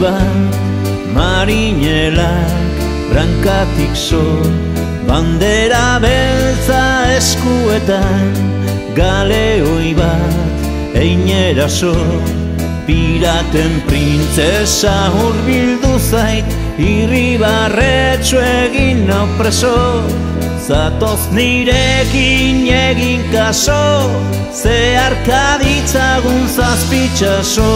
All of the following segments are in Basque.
bat, marinelak brankatik so, bandera beltza eskuetan, galeoi bat einera so, piraten printzesa hurbildu zait, irribarretxo egin nau preso, zatoz nirekin egin kaso, zeharka ditzagun zazpitxaso.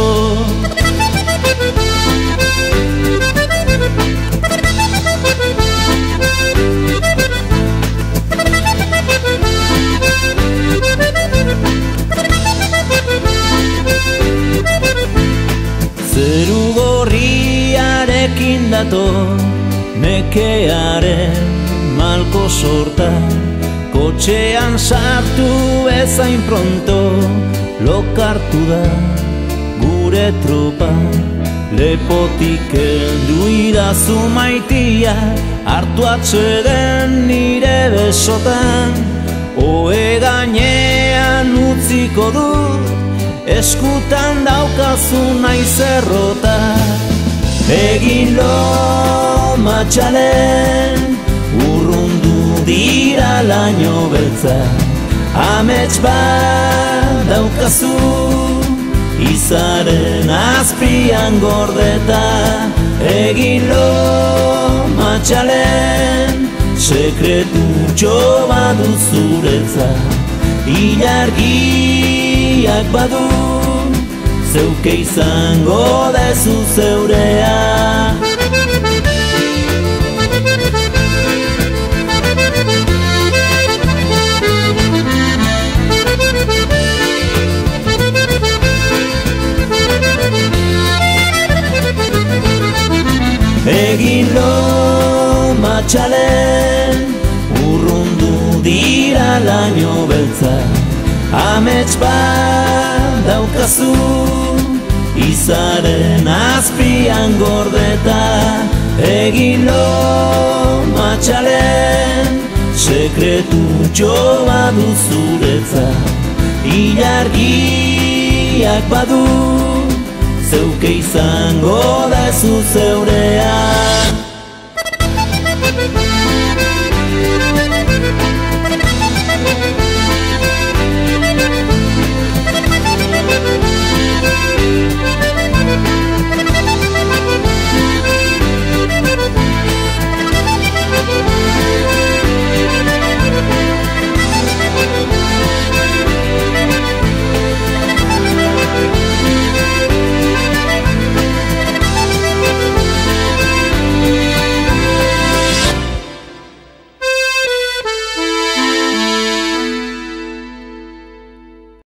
Zeru gorriarekin dator, nekearen malko sorta, kotxean sartu bezain pronto, lokartu da gure tropa. Lepotik heldu idazu maitia, hartu atseden nire besotan, ohe gainean utziko dut, eskutan daukazu naiz errota. Egin lo matxalen, urrundu dira laino beltza, amets bat daukazu, izaren azpian gordeta. Egin lo matxalen, sekretutxo badu zuretzat, ilargiak badu, zeuke izango dezu zeurea. Egin lo matxalen, urrundu dira laino beltza, amets bat daukazu, izaren azpian gordeta. Egin lo matxalen, sekretutxo badu zuretzat, ilargiak badu, zeuke izango dezu zeurea.